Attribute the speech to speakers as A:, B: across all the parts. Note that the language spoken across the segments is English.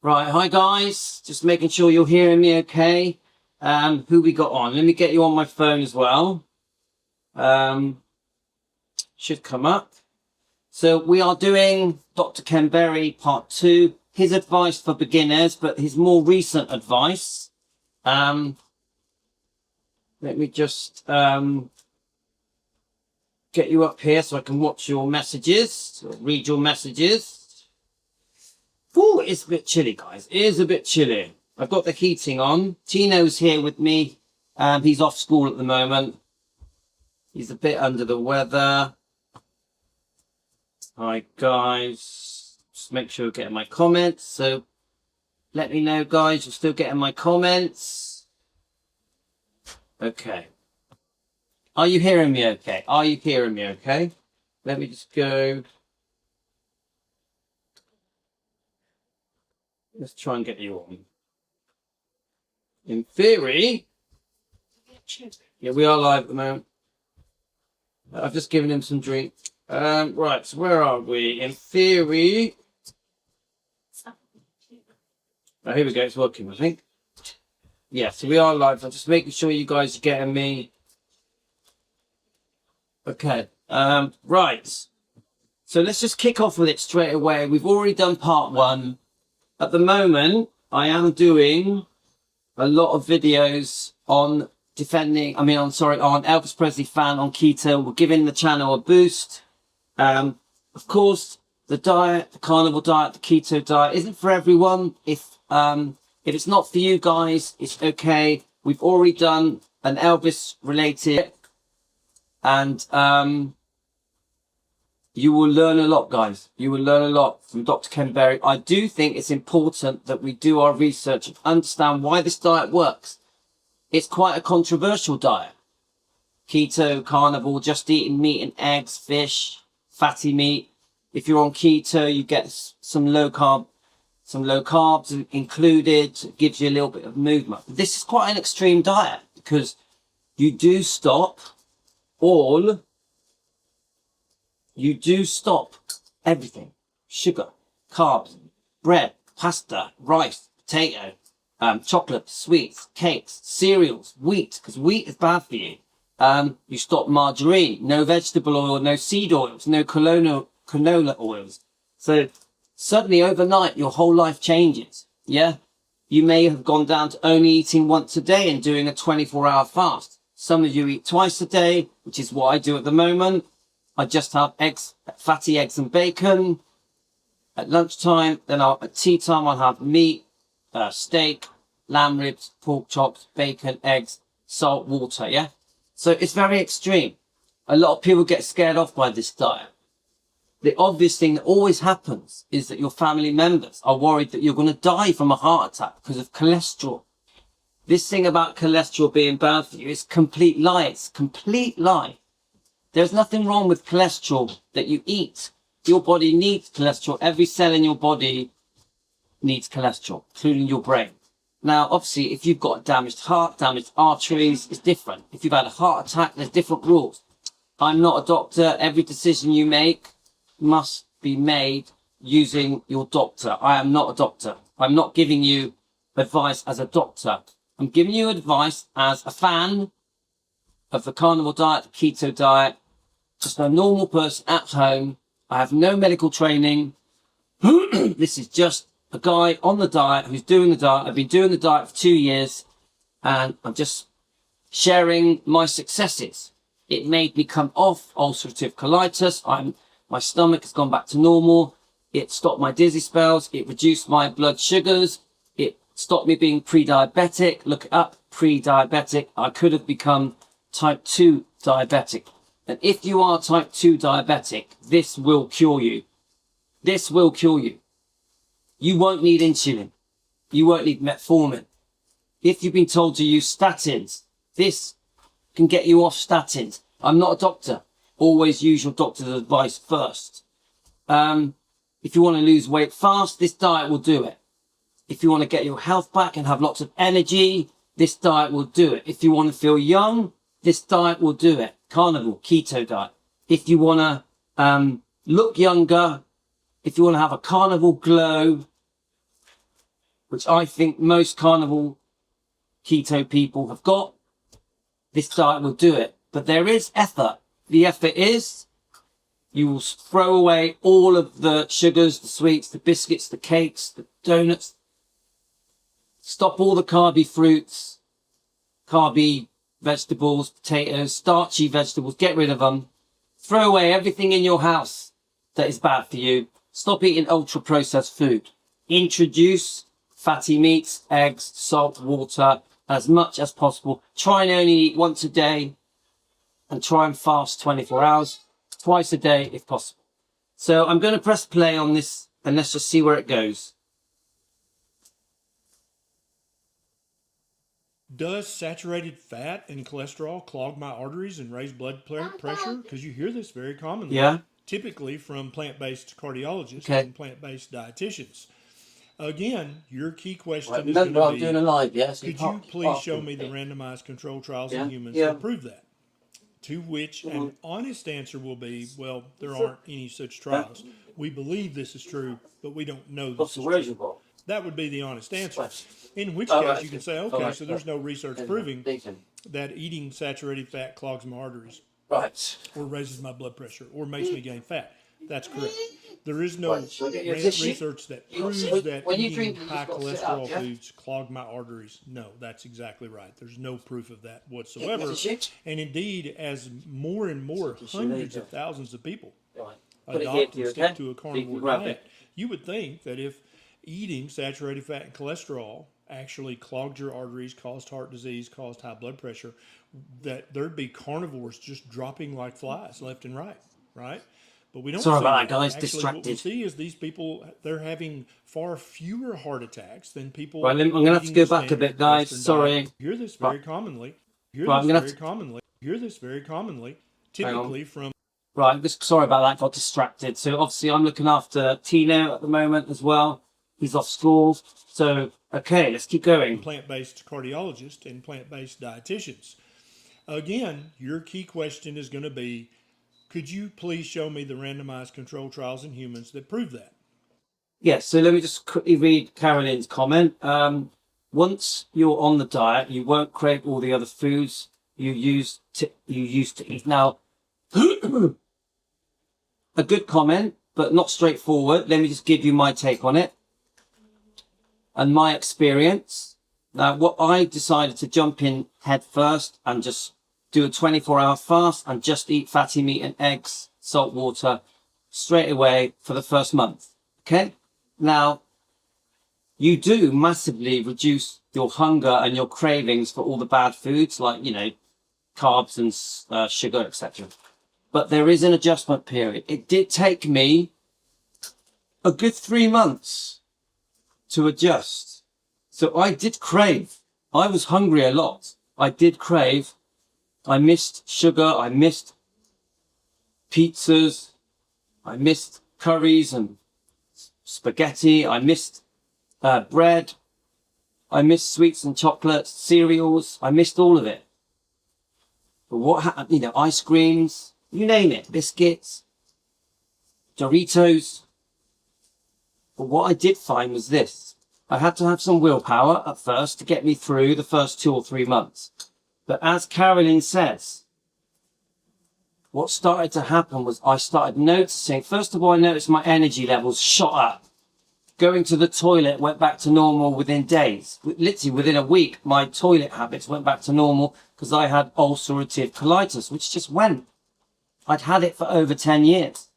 A: Right, hi guys. Just making sure you're hearing me okay. Who we got on? Let me get you on my phone as well. Should come up. So we are doing Dr. Ken Berry part 2. His advice for beginners, but his more recent advice. Let me just get you up here so I can watch your messages, read your messages. Oh, it's a bit chilly, guys. It is a bit chilly. I've got the heating on. Tino's here with me. He's off school at the moment. He's a bit under the weather. Hi, guys. Just make sure you're getting my comments. So let me know, guys. You're still getting my comments. Okay. Are you hearing me okay? Are you hearing me okay? Let me just go. Let's try and get you on. In theory, yeah, we are live at the moment. I've just given him some drink. Right, so where are we? In theory, oh, here we go. It's working, I think. Yeah, so we are live. I'm just making sure you guys are getting me. Okay. Right. So let's just kick off with it straight away. We've already done part 1. At the moment, I am doing a lot of videos on on Elvis Presley fan on keto. We're giving the channel a boost. Of course, the diet, the carnivore diet, the keto diet isn't for everyone. If it's not for you guys, it's okay. We've already done an Elvis related, and you will learn a lot, guys. You will learn a lot from Dr. Ken Berry. I do think it's important that we do our research and understand why this diet works. It's quite a controversial diet. Keto, carnivore, just eating meat and eggs, fish, fatty meat. If you're on keto, you get some low carbs included. It gives you a little bit of movement. This is quite an extreme diet because you do stop everything. Sugar, carbs, bread, pasta, rice, potato, chocolate, sweets, cakes, cereals, wheat, because wheat is bad for you. You stop margarine, no vegetable oil, no seed oils, no canola oils. So suddenly overnight, your whole life changes. Yeah. You may have gone down to only eating once a day and doing a 24-hour fast. Some of you eat twice a day, which is what I do at the moment. I just have eggs, fatty eggs and bacon at lunchtime. Then at tea time, I'll have meat, steak, lamb ribs, pork chops, bacon, eggs, salt, water. Yeah. So it's very extreme. A lot of people get scared off by this diet. The obvious thing that always happens is that your family members are worried that you're going to die from a heart attack because of cholesterol. This thing about cholesterol being bad for you is complete lie. It's complete lie. There's nothing wrong with cholesterol that you eat. Your body needs cholesterol. Every cell in your body needs cholesterol, including your brain. Now, obviously, if you've got a damaged heart, damaged arteries, it's different. If you've had a heart attack, there's different rules. I'm not a doctor. Every decision you make must be made using your doctor. I am not a doctor. I'm not giving you advice as a doctor. I'm giving you advice as a fan of the carnivore diet, the keto diet, just a normal person at home. I have no medical training. This is just a guy on the diet who's doing the diet. I've been doing the diet for 2 years and I'm just sharing my successes. It made me come off ulcerative colitis. My stomach has gone back to normal. It stopped my dizzy spells. It reduced my blood sugars. It stopped me being pre-diabetic. Look it up, pre-diabetic. I could have become type 2 diabetic. And if you are type 2 diabetic, this will cure you. This will cure you. You won't need insulin. You won't need metformin. If you've been told to use statins, this can get you off statins. I'm not a doctor. Always use your doctor's advice first. If you want to lose weight fast, this diet will do it. If you want to get your health back and have lots of energy, this diet will do it. If you want to feel young, this diet will do it. Carnivore, keto diet. If you want to look younger, if you want to have a carnivore glow, which I think most carnivore keto people have got, this diet will do it. But there is effort. The effort is you will throw away all of the sugars, the sweets, the biscuits, the cakes, the donuts. Stop all the carby fruits, carby vegetables, potatoes, starchy vegetables. Get rid of them. Throw away everything in your house that is bad for you. Stop eating ultra processed food. Introduce fatty meats, eggs, salt, water as much as possible. Try and only eat once a day and try and fast 24 hours, twice a day if possible. So I'm going to press play on this and let's just see where it goes.
B: Does saturated fat and cholesterol clog my arteries and raise blood pressure? Because you hear this very commonly.
A: Yeah.
B: Typically from plant-based cardiologists and plant-based dietitians. Again, your key question is going to be,
A: I'm doing a live, yes.
B: could you please show me the randomized control trials in humans that prove that? To which an honest answer will be, well, there aren't any such trials. We believe this is true, but we don't know this is true. That would be the honest answer. In which case you can say, okay, so there's no research proving that eating saturated fat clogs my arteries.
A: Right.
B: Or raises my blood pressure, or makes me gain fat. That's correct. There is no research that proves that eating high cholesterol foods clog my arteries. No, that's exactly right. There's no proof of that whatsoever. And indeed, as more and more hundreds of thousands of people adopt and stick to a carnivore diet, you would think that if eating saturated fat and cholesterol actually clogged your arteries, caused heart disease, caused high blood pressure, that there'd be carnivores just dropping like flies left and right, right? But we don't.
A: Sorry about that,
B: guys.
A: Actually,
B: distracted. What we see is these people, they're having far fewer heart attacks than people.
A: Right, I'm going to have to go back a bit, guys. Sorry.
B: Hear this very commonly. Hear this very commonly. Typically from.
A: Right, I'm just sorry about that. Got distracted. So obviously, I'm looking after Tino at the moment as well. He's off school. So okay, let's keep going.
B: Plant-based cardiologists and plant-based dietitians. Again, your key question is going to be, could you please show me the randomized control trials in humans that prove that?
A: Yes, so let me just quickly read Carolyn's comment. Once you're on the diet, you won't crave all the other foods you used to eat. Now, a good comment, but not straightforward. Let me just give you my take on it and my experience. Now, what I decided to jump in head first and just do a 24-hour fast and just eat fatty meat and eggs, salt water straight away for the first month. Okay? Now, you do massively reduce your hunger and your cravings for all the bad foods like, you know, carbs and sugar, etc. But there is an adjustment period. It did take me a good 3 months to adjust. So I did crave. I was hungry a lot. I did crave. I missed sugar. I missed pizzas. I missed curries and spaghetti. I missed bread. I missed sweets and chocolates, cereals. I missed all of it. But what happened, you know, ice creams, you name it, biscuits, Doritos. But what I did find was this. I had to have some willpower at first to get me through the first 2 or 3 months. But as Carolyn says, what started to happen was I started noticing, first of all, I noticed my energy levels shot up. Going to the toilet went back to normal within days. Literally within a week, my toilet habits went back to normal because I had ulcerative colitis, which just went. I'd had it for over 10 years.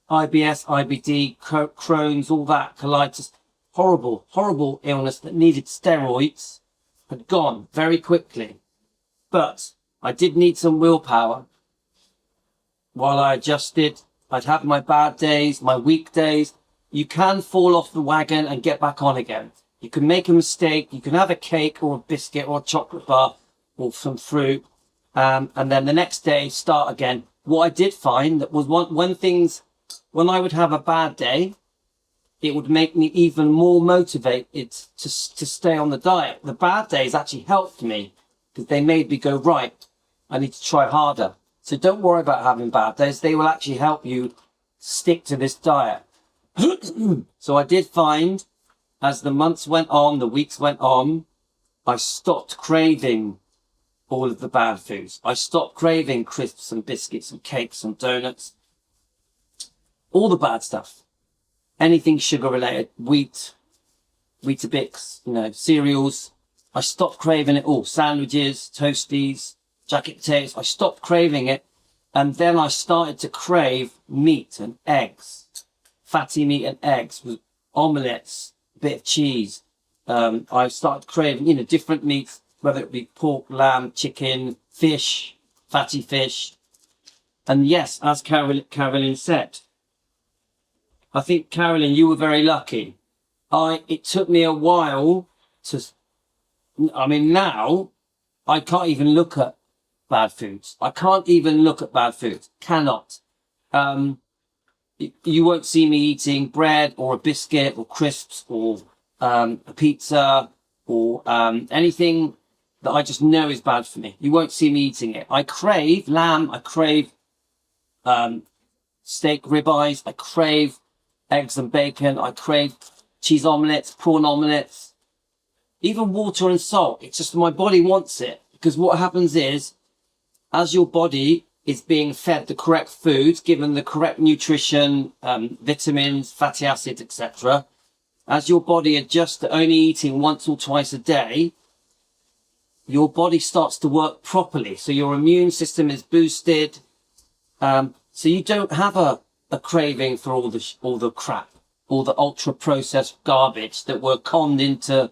A: IBS, IBD, Crohn's, all that, colitis. Horrible, horrible illness that needed steroids had gone very quickly. But I did need some willpower. While I adjusted, I'd have my bad days, my weak days. You can fall off the wagon and get back on again. You can make a mistake. You can have a cake or a biscuit or a chocolate bar or some fruit. And then the next day start again. What I did find that was when I would have a bad day, it would make me even more motivated to stay on the diet. The bad days actually helped me because they made me go, right, I need to try harder. So don't worry about having bad days. They will actually help you stick to this diet. So I did find as the months went on, the weeks went on, I stopped craving all of the bad foods. I stopped craving crisps and biscuits and cakes and donuts. All the bad stuff. Anything sugar related, wheat, Weetabix, cereals. I stopped craving it all. Sandwiches, toasties, jacket potatoes. I stopped craving it. And then I started to crave meat and eggs. Fatty meat and eggs, with omelettes, a bit of cheese. I started craving, different meats, whether it be pork, lamb, chicken, fish, fatty fish. And yes, as Carolyn said, I think, Carolyn, you were very lucky. It took me a while now I can't even look at bad foods. I can't even look at bad foods. Cannot. You won't see me eating bread or a biscuit or crisps or a pizza or anything that I just know is bad for me. You won't see me eating it. I crave lamb. I crave steak ribeyes. I crave eggs and bacon. I crave cheese omelettes, prawn omelettes, even water and salt. It's just my body wants it, because what happens is, as your body is being fed the correct foods, given the correct nutrition, vitamins, fatty acids, etc., as your body adjusts to only eating once or twice a day, your body starts to work properly. So your immune system is boosted. So you don't have a craving for all the crap, all the ultra processed garbage that we're conned into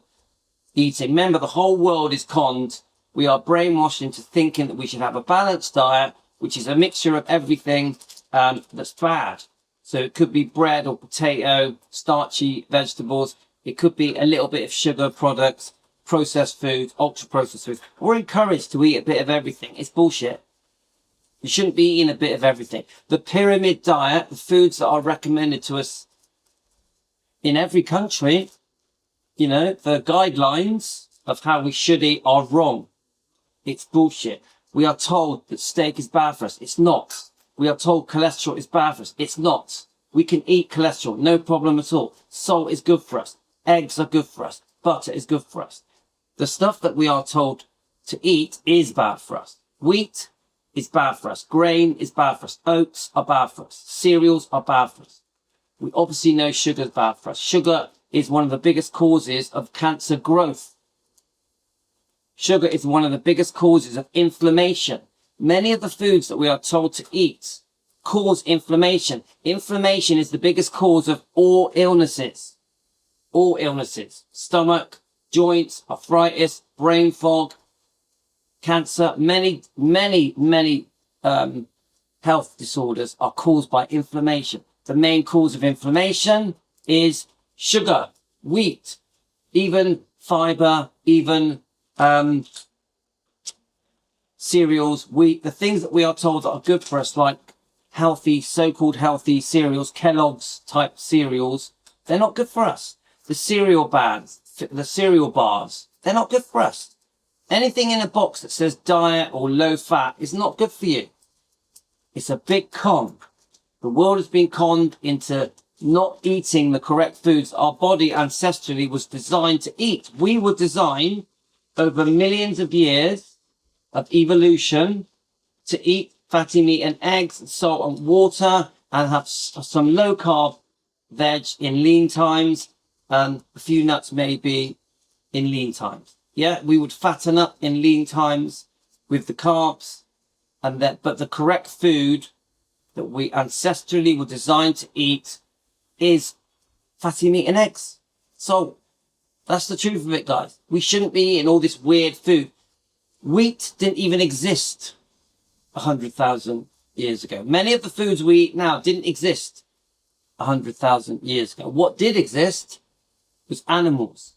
A: eating. Remember, the whole world is conned. We are brainwashed into thinking that we should have a balanced diet, which is a mixture of everything that's bad. So it could be bread or potato, starchy vegetables. It could be a little bit of sugar products, processed foods, ultra processed foods. We're encouraged to eat a bit of everything. It's bullshit. You shouldn't be eating a bit of everything. The pyramid diet, the foods that are recommended to us in every country, the guidelines of how we should eat are wrong. It's bullshit. We are told that steak is bad for us. It's not. We are told cholesterol is bad for us. It's not. We can eat cholesterol, no problem at all. Salt is good for us. Eggs are good for us. Butter is good for us. The stuff that we are told to eat is bad for us. Wheat is bad for us. Grain is bad for us. Oats are bad for us. Cereals are bad for us. We obviously know sugar is bad for us. Sugar is one of the biggest causes of cancer growth. Sugar is one of the biggest causes of inflammation. Many of the foods that we are told to eat cause inflammation. Inflammation is the biggest cause of all illnesses. All illnesses. Stomach, joints, arthritis, brain fog, cancer. Many health disorders are caused by inflammation. The main cause of inflammation is sugar, wheat, even fiber, even cereals, wheat, the things that we are told that are good for us, like healthy, so-called healthy cereals, Kellogg's type cereals, they're not good for us. The cereal bars, they're not good for us. Anything in a box that says diet or low fat is not good for you. It's a big con. The world has been conned into not eating the correct foods our body ancestrally was designed to eat. We were designed over millions of years of evolution to eat fatty meat and eggs and salt and water and have some low carb veg in lean times and a few nuts maybe in lean times. Yeah, we would fatten up in lean times with the carbs and that, but the correct food that we ancestrally were designed to eat is fatty meat and eggs. So that's the truth of it, guys. We shouldn't be eating all this weird food. Wheat didn't even exist 100,000 years ago. Many of the foods we eat now didn't exist 100,000 years ago. What did exist was animals.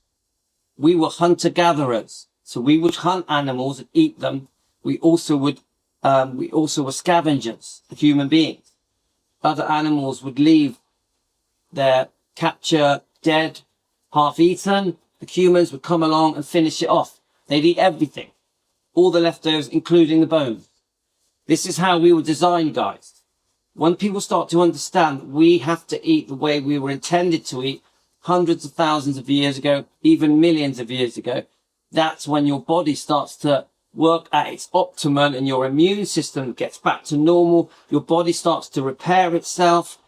A: We were hunter-gatherers. So we would hunt animals and eat them. We also were scavengers, human beings. Other animals would leave their capture dead, half-eaten. The humans would come along and finish it off. They'd eat everything, all the leftovers, including the bones. This is how we were designed, guys. When people start to understand that we have to eat the way we were intended to eat, hundreds of thousands of years ago, even millions of years ago, that's when your body starts to work at its optimum and your immune system gets back to normal. Your body starts to repair itself.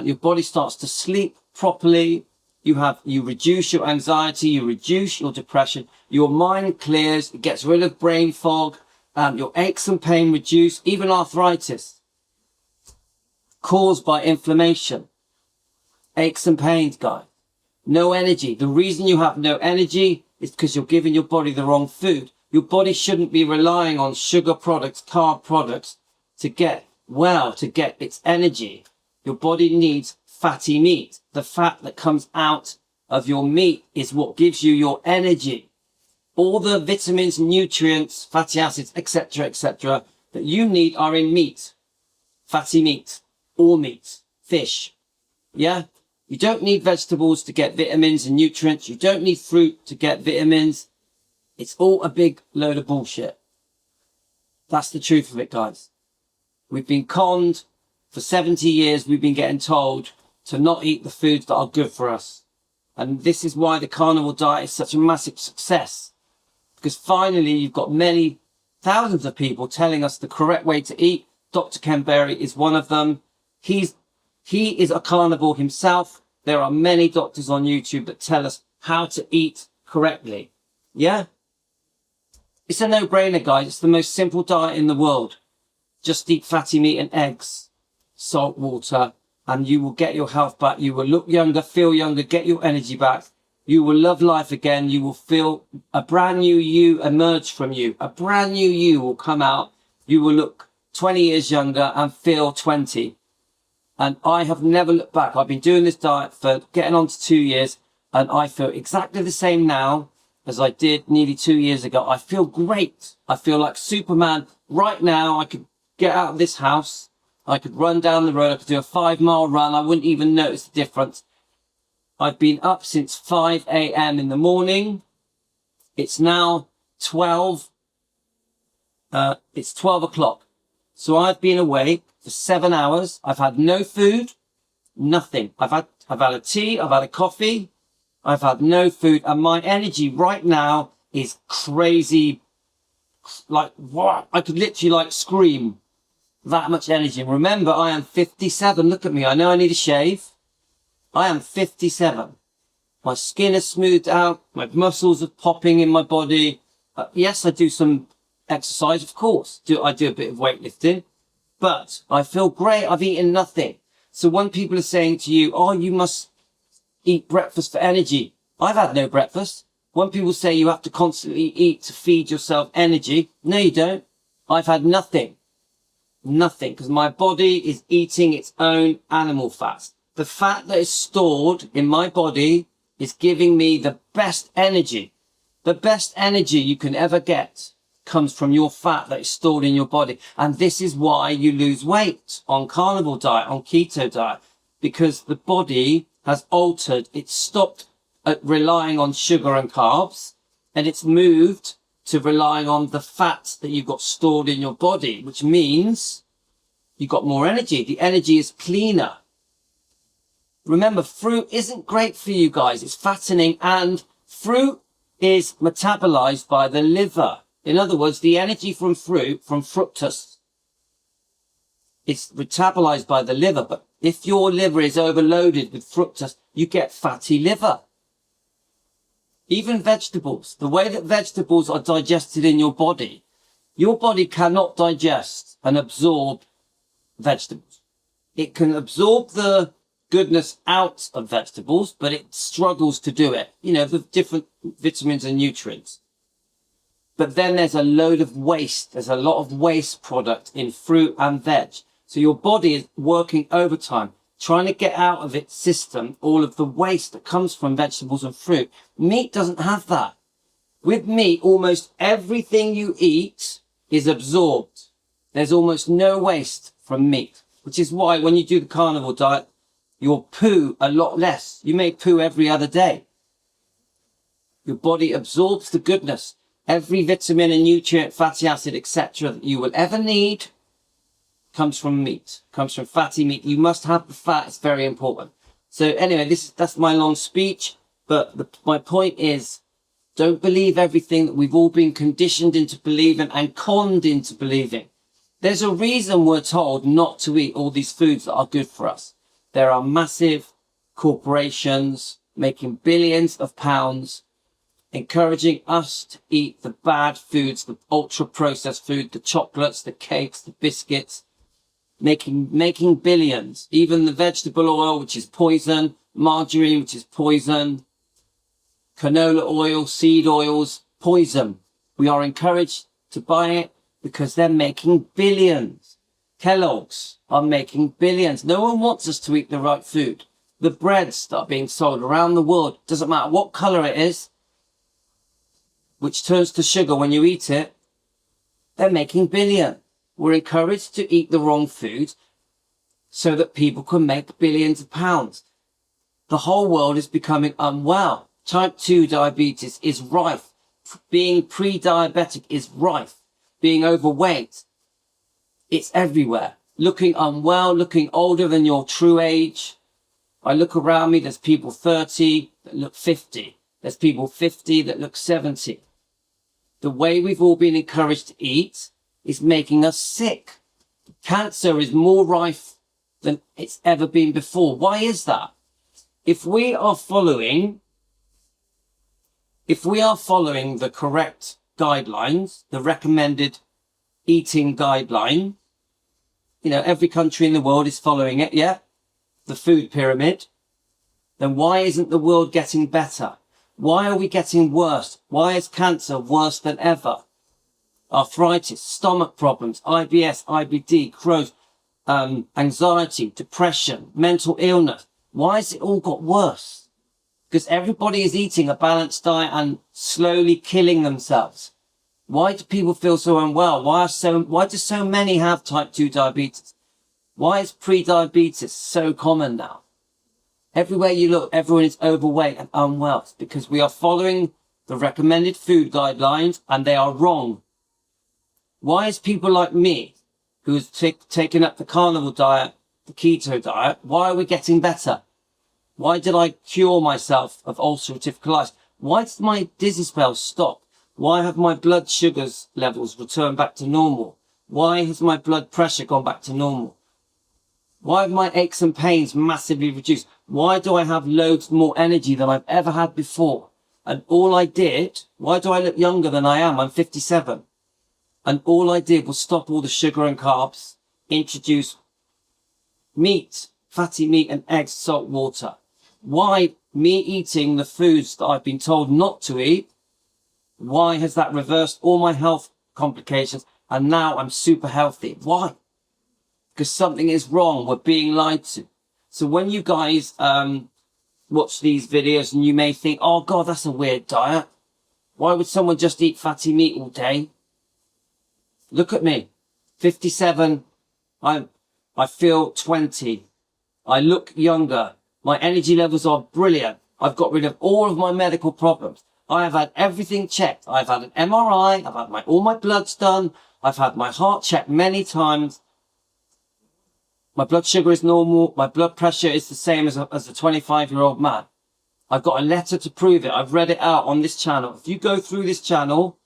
A: Your body starts to sleep properly. You reduce your anxiety, you reduce your depression, your mind clears, it gets rid of brain fog, your aches and pain reduce, even arthritis caused by inflammation. Aches and pains, guys. No energy. The reason you have no energy is because you're giving your body the wrong food. Your body shouldn't be relying on sugar products, carb products to get well, to get its energy. Your body needs fatty meat. The fat that comes out of your meat is what gives you your energy. All the vitamins, nutrients, fatty acids, etc., that you need are in meat. Fatty meat, all meat, fish. Yeah? You don't need vegetables to get vitamins and nutrients. You don't need fruit to get vitamins. It's all a big load of bullshit. That's the truth of it, guys. We've been conned. For 70 years, we've been getting told to not eat the foods that are good for us. And this is why the carnivore diet is such a massive success. Because finally, you've got many thousands of people telling us the correct way to eat. Dr. Ken Berry is one of them. He is a carnivore himself. There are many doctors on YouTube that tell us how to eat correctly. Yeah? It's a no-brainer, guys. It's the most simple diet in the world. Just eat fatty meat and eggs, salt water, and you will get your health back. You will look younger, feel younger, get your energy back. You will love life again. You will feel a brand new you emerge from you. A brand new you will come out. You will look 20 years younger and feel 20. And I have never looked back. I've been doing this diet for getting on to 2 years, and I feel exactly the same now as I did nearly 2 years ago. I feel great. I feel like Superman. Right now, I could get out of this house. I could run down the road. I could do a 5-mile run. I wouldn't even notice the difference. I've been up since 5 a.m. in the morning. It's now 12. It's 12 o'clock. So I've been awake for 7 hours. I've had no food, nothing. I've had a tea. I've had a coffee. I've had no food, and my energy right now is crazy. Like, what? I could literally like scream. That much energy. And remember, I am 57. Look at me. I know I need a shave. I am 57. My skin is smoothed out. My muscles are popping in my body. Yes, I do some exercise, of course. I do a bit of weightlifting, but I feel great. I've eaten nothing. So when people are saying to you, oh, you must eat breakfast for energy. I've had no breakfast. When people say you have to constantly eat to feed yourself energy, no, you don't. I've had nothing. Nothing, because my body is eating its own animal fats. The fat that is stored in my body is giving me the best energy. The best energy you can ever get comes from your fat that is stored in your body. And this is why you lose weight on carnivore diet, on keto diet, because the body has altered. It's stopped relying on sugar and carbs, and it's moved to relying on the fat that you've got stored in your body, which means you've got more energy. The energy is cleaner. Remember, fruit isn't great for you guys. It's fattening, and fruit is metabolized by the liver. In other words, the energy from fruit, from fructose, it's metabolized by the liver. But if your liver is overloaded with fructose, you get fatty liver. Even vegetables, the way that vegetables are digested in your body cannot digest and absorb vegetables. It can absorb the goodness out of vegetables, but it struggles to do it. You know, the different vitamins and nutrients. But then there's a load of waste. There's a lot of waste product in fruit and veg. So your body is working overtime, trying to get out of its system all of the waste that comes from vegetables and fruit. Meat doesn't have that. With meat, almost everything you eat is absorbed. There's almost no waste from meat, which is why when you do the carnivore diet, you'll poo a lot less. You may poo every other day. Your body absorbs the goodness. Every vitamin and nutrient, fatty acid, etc. that you will ever need comes from meat, comes from fatty meat. You must have the fat. It's very important. So anyway, that's my long speech. But my point is, don't believe everything that we've all been conditioned into believing and conned into believing. There's a reason we're told not to eat all these foods that are good for us. There are massive corporations making billions of pounds, encouraging us to eat the bad foods, the ultra processed food, the chocolates, the cakes, the biscuits, making billions. Even the vegetable oil, which is poison, margarine, which is poison, canola oil, seed oils, poison. We are encouraged to buy it because they're making billions. Kellogg's are making billions. No one wants us to eat the right food. The breads that are being sold around the world, doesn't matter what color it is, which turns to sugar when you eat it, they're making billions. We're encouraged to eat the wrong food so that people can make billions of pounds. The whole world is becoming unwell. Type 2 diabetes is rife. Being pre-diabetic is rife. Being overweight, it's everywhere. Looking unwell, looking older than your true age. I look around me, there's people 30 that look 50. There's people 50 that look 70. The way we've all been encouraged to eat is making us sick. Cancer is more rife than it's ever been before. Why is that? If we are following the correct guidelines, the recommended eating guideline, every country in the world is following it, yeah? The food pyramid, then why isn't the world getting better? Why are we getting worse? Why is cancer worse than ever? Arthritis, stomach problems, IBS, IBD, Crohn's, anxiety, depression, mental illness. Why has it all got worse? Because everybody is eating a balanced diet and slowly killing themselves. Why do people feel so unwell? Why do so many have type 2 diabetes? Why is pre-diabetes so common now? Everywhere you look, everyone is overweight and unwell. It's because we are following the recommended food guidelines and they are wrong. Why is people like me, who has taken up the carnivore diet, the keto diet, why are we getting better? Why did I cure myself of ulcerative colitis? Why did my dizzy spells stop? Why have my blood sugars levels returned back to normal? Why has my blood pressure gone back to normal? Why have my aches and pains massively reduced? Why do I have loads more energy than I've ever had before? And all I did, why do I look younger than I am? I'm 57. And all I did was stop all the sugar and carbs, introduce meat, fatty meat and eggs, salt, water. Why me eating the foods that I've been told not to eat? Why has that reversed all my health complications? And now I'm super healthy. Why? Because something is wrong. We're being lied to. So when you guys watch these videos and you may think, oh God, that's a weird diet. Why would someone just eat fatty meat all day? Look at me. 57. I feel 20. I look younger. My energy levels are brilliant. I've got rid of all of my medical problems. I have had everything checked. I've had an MRI. I've had all my bloods done. I've had my heart checked many times. My blood sugar is normal. My blood pressure is the same as a 25-year-old man. I've got a letter to prove it. I've read it out on this channel. If you go through this channel,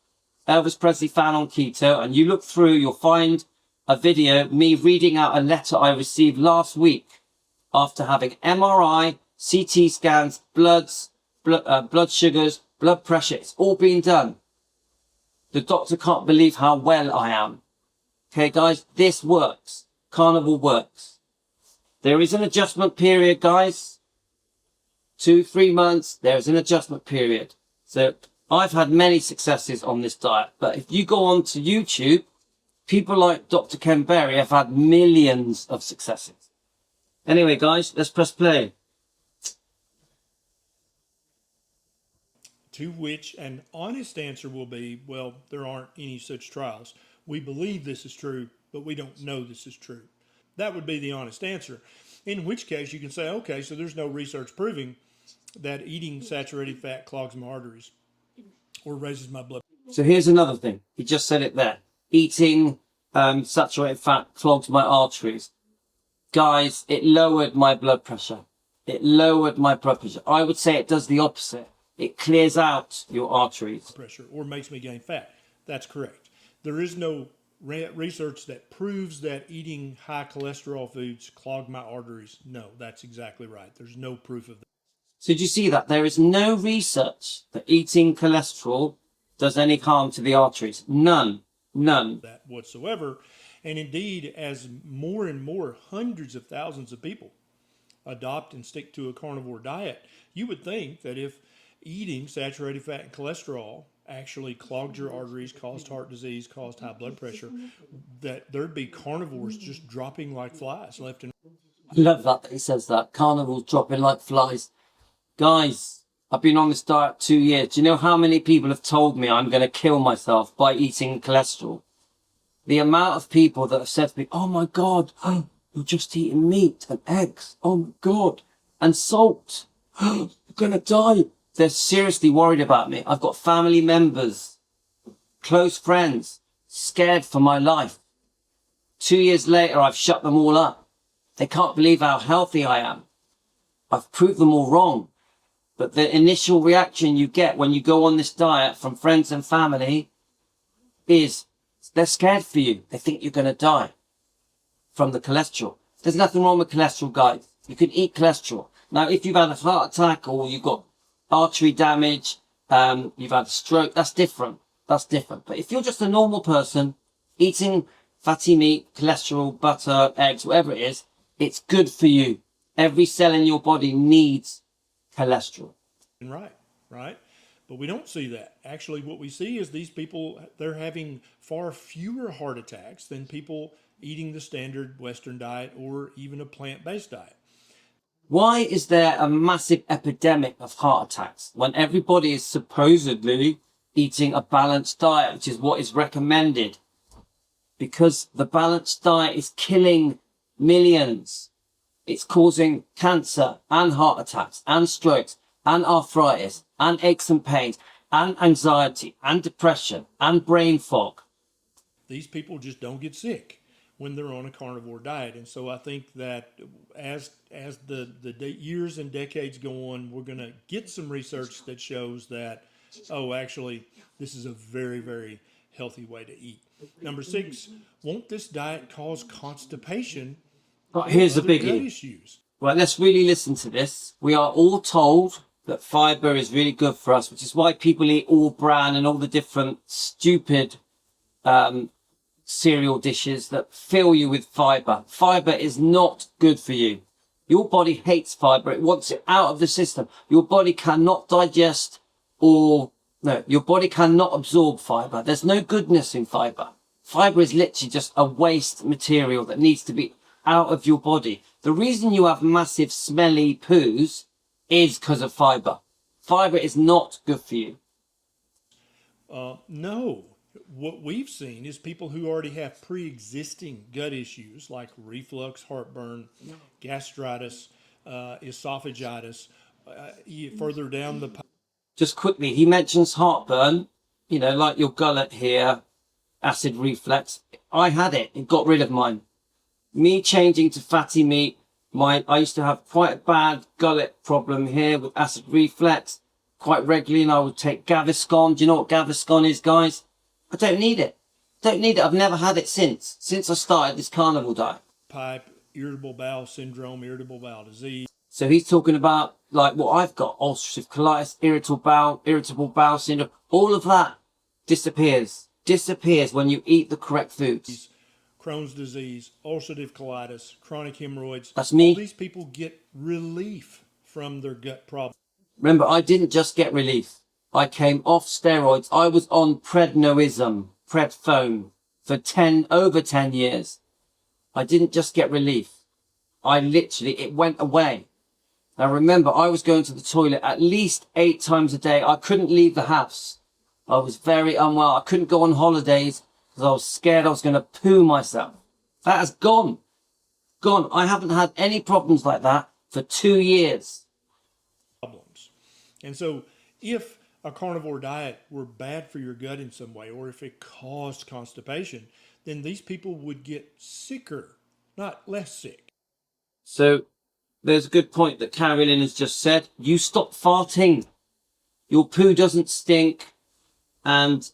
A: Elvis Presley Fan on Keto, and you look through, you'll find a video, me reading out a letter I received last week after having MRI, CT scans, blood sugars, blood pressure. It's all been done. The doctor can't believe how well I am. Okay, guys, this works. Carnivore works. There is an adjustment period, guys. 2-3 months, there is an adjustment period. So I've had many successes on this diet, but if you go on to YouTube, people like Dr. Ken Berry have had millions of successes. Anyway, guys, let's press play.
B: To which an honest answer will be, well, there aren't any such trials. We believe this is true, but we don't know this is true. That would be the honest answer. In which case you can say, okay, so there's no research proving that eating saturated fat clogs my arteries or raises my blood.
A: So here's another thing. He just said it there. Eating saturated fat clogs my arteries. Guys, it lowered my blood pressure. It lowered my blood pressure. I would say it does the opposite. It clears out your arteries.
B: Pressure or makes me gain fat. That's correct. There is no research that proves that eating high cholesterol foods clog my arteries. No, that's exactly right. There's no proof of that.
A: So did you see that? There is no research that eating cholesterol does any harm to the arteries. None. None.
B: That whatsoever. And indeed, as more and more hundreds of thousands of people adopt and stick to a carnivore diet, you would think that if eating saturated fat and cholesterol actually clogged your arteries, caused heart disease, caused high blood pressure, that there'd be carnivores just dropping like flies left and right.
A: I love that he says that. Carnivores dropping like flies. Guys, I've been on this diet 2 years. Do you know how many people have told me I'm going to kill myself by eating cholesterol? The amount of people that have said to me, oh my God, you're just eating meat and eggs. Oh my God. And salt. You're going to die. They're seriously worried about me. I've got family members, close friends, scared for my life. 2 years later, I've shut them all up. They can't believe how healthy I am. I've proved them all wrong. But the initial reaction you get when you go on this diet from friends and family is they're scared for you. They think you're going to die from the cholesterol. There's nothing wrong with cholesterol, guys. You can eat cholesterol. Now, if you've had a heart attack or you've got artery damage, you've had a stroke, that's different. That's different. But if you're just a normal person eating fatty meat, cholesterol, butter, eggs, whatever it is, it's good for you. Every cell in your body needs cholesterol.
B: Right. But we don't see that. Actually, what we see is these people, they're having far fewer heart attacks than people eating the standard Western diet or even a plant-based diet.
A: Why is there a massive epidemic of heart attacks when everybody is supposedly eating a balanced diet, which is what is recommended? Because the balanced diet is killing millions. It's causing cancer and heart attacks and strokes and arthritis and aches and pains and anxiety and depression and brain fog.
B: These people just don't get sick when they're on a carnivore diet. And so I think that as the years and decades go on, we're going to get some research that shows that, oh, actually, this is a very, very healthy way to eat. Number 6, won't this diet cause constipation?
A: But here's the
B: gut
A: biggie.
B: issues?
A: Right, let's really listen to this. We are all told that fiber is really good for us, which is why people eat all bran and all the different stupid cereal dishes that fill you with fiber. Fiber is not good for you. Your body hates fiber. It wants it out of the system. Your body cannot digest your body cannot absorb fiber. There's no goodness in fiber. Fiber is literally just a waste material that needs to be out of your body. The reason you have massive smelly poos is because of fiber. Fiber is not good for you.
B: No. What we've seen is people who already have pre-existing gut issues like reflux, heartburn, gastritis, esophagitis, further down the pipe.
A: Just quickly, he mentions heartburn, like your gullet here, acid reflux. I had it. It got rid of mine. Me changing to fatty meat, I used to have quite a bad gullet problem here with acid reflux quite regularly, and I would take Gaviscon. Do you know what Gaviscon is, guys? I don't need it. I've never had it since I started this carnivore diet.
B: Pipe, irritable bowel syndrome, irritable bowel disease.
A: So he's talking about like what I've got, ulcerative colitis, irritable bowel syndrome. All of that disappears when you eat the correct foods.
B: Crohn's disease, ulcerative colitis, chronic hemorrhoids.
A: That's me.
B: All these people get relief from their gut problems.
A: Remember, I didn't just get relief. I came off steroids. I was on prednisone for over 10 years. I didn't just get relief. It went away. Now remember, I was going to the toilet at least 8 times a day. I couldn't leave the house. I was very unwell. I couldn't go on holidays because I was scared I was going to poo myself. That has gone. I haven't had any problems like that for 2 years.
B: And so if a carnivore diet were bad for your gut in some way, or if it caused constipation, then these people would get sicker, not less sick.
A: So there's a good point that Carolyn has just said. You stop farting. Your poo doesn't stink. And,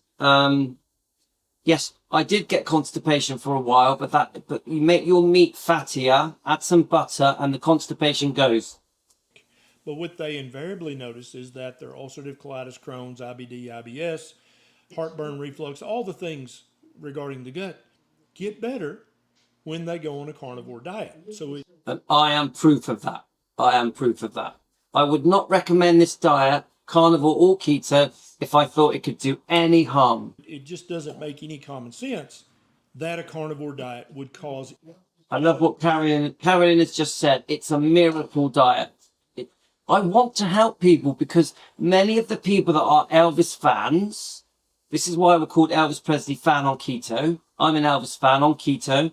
A: yes, I did get constipation for a while, but you make your meat fattier, add some butter, and the constipation goes.
B: But what they invariably notice is that their ulcerative colitis, Crohn's, IBD, IBS, heartburn, reflux, all the things regarding the gut get better when they go on a carnivore diet.
A: And I am proof of that. I am proof of that. I would not recommend this diet, carnivore or keto, if I thought it could do any harm.
B: It just doesn't make any common sense that a carnivore diet would cause.
A: I love what Carolyn has just said. It's a miracle diet. I want to help people because many of the people that are Elvis fans, this is why we're called Elvis Presley fan on keto. I'm an Elvis fan on keto.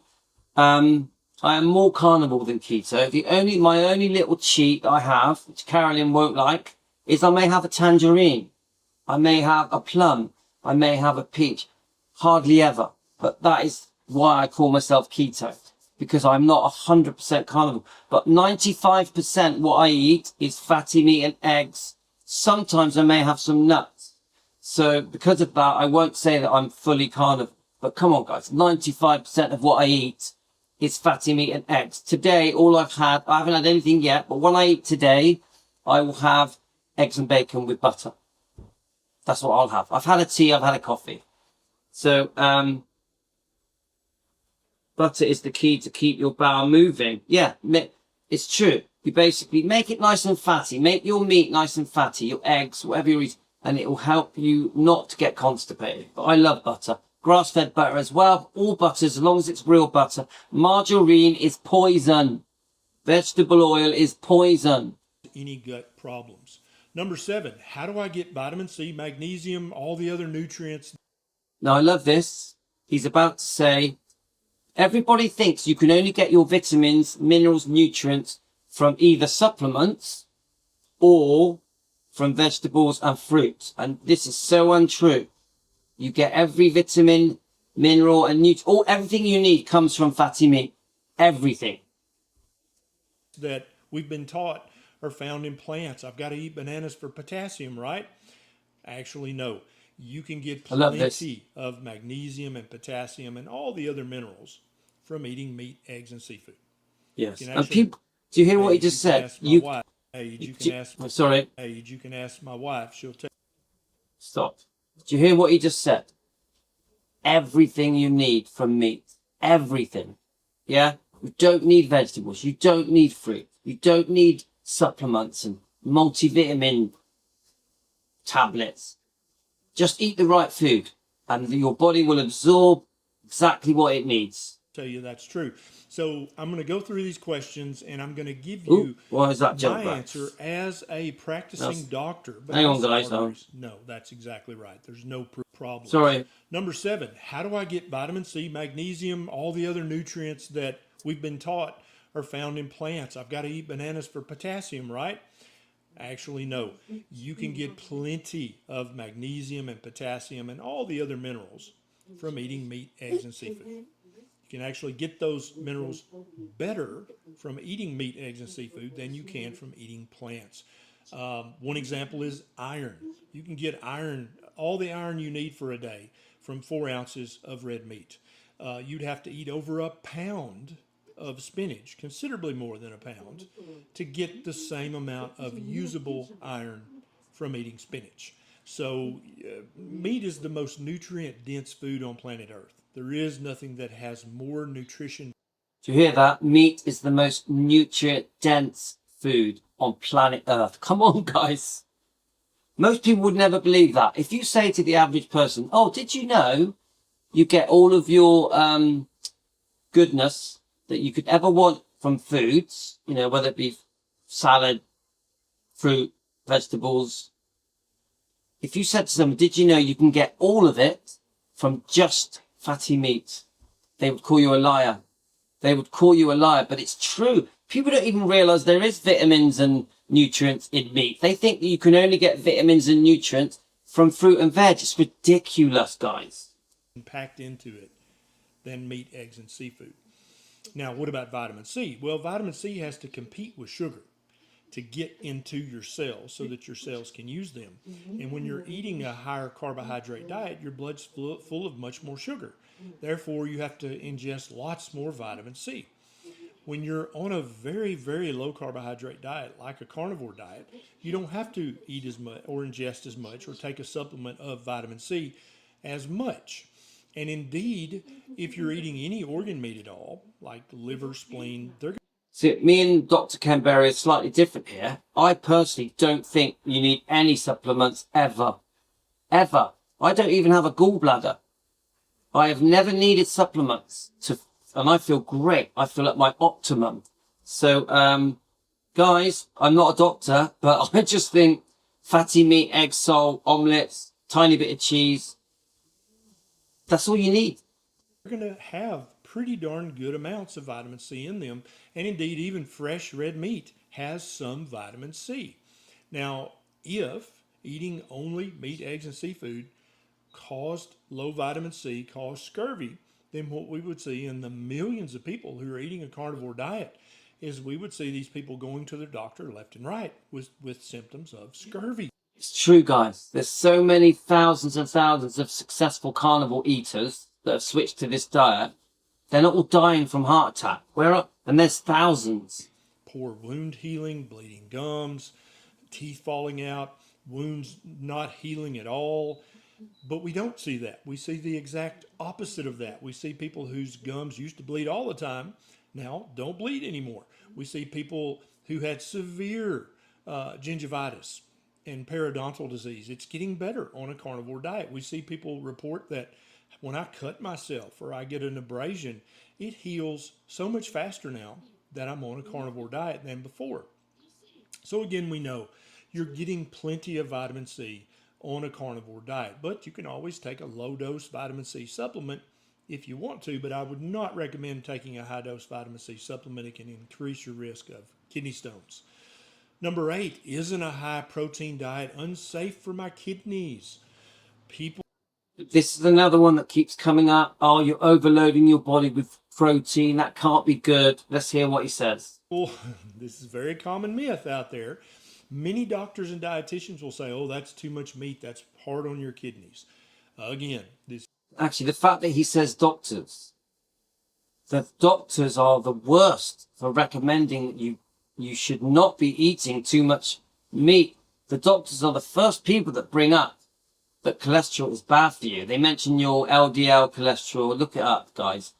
A: I am more carnivore than keto. My only little cheat I have, which Carolyn won't like, is I may have a tangerine. I may have a plum. I may have a peach. Hardly ever. But that is why I call myself keto. Because I'm not 100% carnivore. But 95% what I eat is fatty meat and eggs. Sometimes I may have some nuts. So because of that, I won't say that I'm fully carnivore. But come on, guys. 95% of what I eat is fatty meat and eggs. Today, I haven't had anything yet. But when I eat today, I will have eggs and bacon with butter. That's what I'll have. I've had a tea. I've had a coffee. So, butter is the key to keep your bowel moving. Yeah, it's true. You basically make it nice and fatty. Make your meat nice and fatty, your eggs, whatever you eat, and it will help you not to get constipated. But I love butter. Grass-fed butter as well. All butters, as long as it's real butter. Margarine is poison. Vegetable oil is poison.
B: Any gut problems. Number 7, how do I get vitamin C, magnesium, all the other nutrients?
A: Now, I love this. He's about to say, everybody thinks you can only get your vitamins, minerals, nutrients from either supplements or from vegetables and fruits. And this is so untrue. You get every vitamin, mineral, and everything you need comes from fatty meat. Everything.
B: That we've been taught are found in plants. I've got to eat bananas for potassium, right? Actually, no. You can get plenty of magnesium and potassium and all the other minerals from eating meat, eggs, and seafood.
A: Yes. And people, do you hear what he just said? You
B: can ask my wife. She'll tell.
A: Stop. Do you hear what he just said? Everything you need from meat. Everything. Yeah? You don't need vegetables. You don't need fruit. You don't need supplements and multivitamin tablets. Just eat the right food and your body will absorb exactly what it needs.
B: Tell you that's true. So I'm going to go through these questions and I'm going to give you
A: why is that
B: my answer as a practicing doctor. But
A: hang on, guys.
B: No, that's exactly right. There's no problem.
A: Sorry.
B: Number 7, how do I get vitamin C, magnesium, all the other nutrients that we've been taught are found in plants? I've got to eat bananas for potassium, right? Actually, no. You can get plenty of magnesium and potassium and all the other minerals from eating meat, eggs, and seafood. You can actually get those minerals better from eating meat, eggs, and seafood than you can from eating plants. One example is iron. You can get iron, all the iron you need for a day, from 4 ounces of red meat. You'd have to eat over a pound of spinach, considerably more than a pound, to get the same amount of usable iron from eating spinach. So meat is the most nutrient-dense food on planet Earth. There is nothing that has more nutrition.
A: Do you hear that? Meat is the most nutrient-dense food on planet Earth. Come on, guys. Most people would never believe that. If you say to the average person, oh, did you know you get all of your goodness that you could ever want from foods, you know, whether it be salad, fruit, vegetables. If you said to them, did you know you can get all of it from just fatty meat? They would call you a liar. They would call you a liar, but it's true. People don't even realize there is vitamins and nutrients in meat. They think that you can only get vitamins and nutrients from fruit and veg. It's ridiculous, guys.
B: Packed into it than meat, eggs, and seafood. Now, what about vitamin C? Well, vitamin C has to compete with sugar to get into your cells so that your cells can use them. And when you're eating a higher carbohydrate diet, your blood's full of much more sugar. Therefore, you have to ingest lots more vitamin C. When you're on a very, very low carbohydrate diet, like a carnivore diet, you don't have to eat as much or ingest as much or take a supplement of vitamin C as much. And indeed, if you're eating any organ meat at all, like liver, spleen, they're
A: See, me and Dr. Canberra is slightly different here. I personally don't think you need any supplements ever. Ever. I don't even have a gallbladder. I have never needed supplements and I feel great. I feel at my optimum. So, guys, I'm not a doctor, but I just think fatty meat, egg, salt, omelets, tiny bit of cheese. That's all you need.
B: going to have pretty darn good amounts of vitamin C in them. And indeed, even fresh red meat has some vitamin C. Now, if eating only meat, eggs, and seafood caused low vitamin C, caused scurvy, then what we would see in the millions of people who are eating a carnivore diet is we would see these people going to their doctor left and right with symptoms of scurvy.
A: It's true, guys. There's so many thousands and thousands of successful carnivore eaters that have switched to this diet. They're not all dying from heart attack. And there's thousands.
B: Poor wound healing, bleeding gums, teeth falling out, wounds not healing at all. But we don't see that. We see the exact opposite of that. We see people whose gums used to bleed all the time now don't bleed anymore. We see people who had severe gingivitis and periodontal disease. It's getting better on a carnivore diet. We see people report that when I cut myself or I get an abrasion, it heals so much faster now that I'm on a carnivore diet than before. So again, we know you're getting plenty of vitamin C on a carnivore diet, but you can always take a low dose vitamin C supplement if you want to, but I would not recommend taking a high dose vitamin C supplement. It can increase your risk of kidney stones. Number 8, isn't a high protein diet unsafe for my kidneys?
A: This is another one that keeps coming up. Oh, you're overloading your body with protein. That can't be good. Let's hear what he says.
B: Well, this is a very common myth out there. Many doctors and dietitians will say, oh, that's too much meat. That's hard on your kidneys. Again,
A: Actually, the fact that he says doctors, the doctors are the worst for recommending you should not be eating too much meat. The doctors are the first people that bring up that cholesterol is bad for you. They mention your LDL cholesterol. Look it up, guys.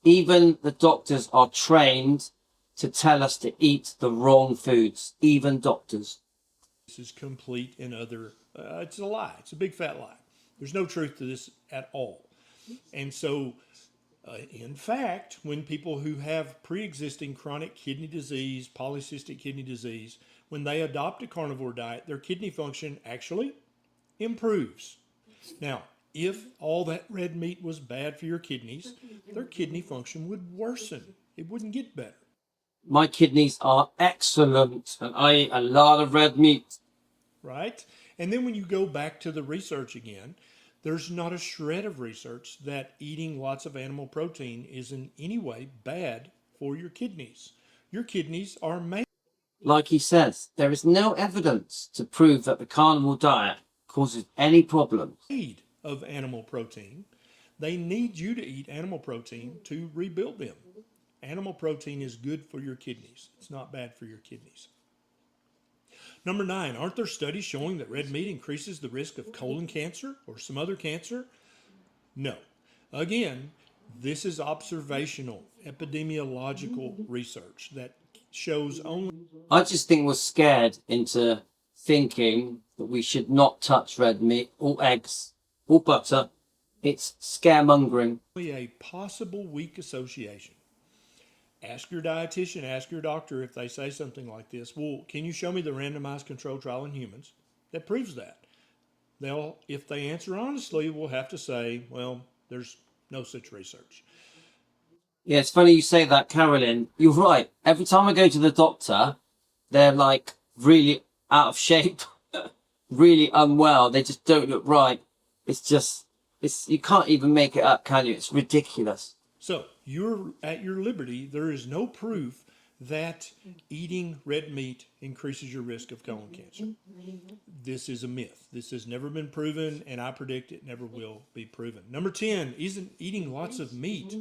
A: Even the doctors are trained to tell us to eat the wrong foods. Even doctors.
B: This is complete and utter. It's a lie. It's a big fat lie. There's no truth to this at all. And so, in fact, when people who have pre-existing chronic kidney disease, polycystic kidney disease, when they adopt a carnivore diet, their kidney function actually improves. Now, if all that red meat was bad for your kidneys, their kidney function would worsen. It wouldn't get better.
A: My kidneys are excellent, and I eat a lot of red meat.
B: Right? And then when you go back to the research again, there's not a shred of research that eating lots of animal protein is in any way bad for your kidneys. Your kidneys are made.
A: Like he says, there is no evidence to prove that the carnivore diet causes any problems.
B: Of animal protein. They need you to eat animal protein to rebuild them. Animal protein is good for your kidneys. It's not bad for your kidneys. Number 9, aren't there studies showing that red meat increases the risk of colon cancer or some other cancer? No. Again, this is observational, epidemiological research that shows only.
A: I just think we're scared into thinking that we should not touch red meat or eggs or butter. It's scaremongering.
B: A possible weak association. Ask your dietitian, ask your doctor if they say something like this. Well, can you show me the randomized controlled trial in humans that proves that? If they answer honestly, we'll have to say, well, there's no such research.
A: Yeah, it's funny you say that, Carolyn. You're right. Every time I go to the doctor, they're like really out of shape, really unwell. They just don't look right. You can't even make it up, can you? It's ridiculous.
B: So you're at your liberty. There is no proof that eating red meat increases your risk of colon cancer. This is a myth. This has never been proven, and I predict it never will be proven. Number 10, isn't eating lots of meat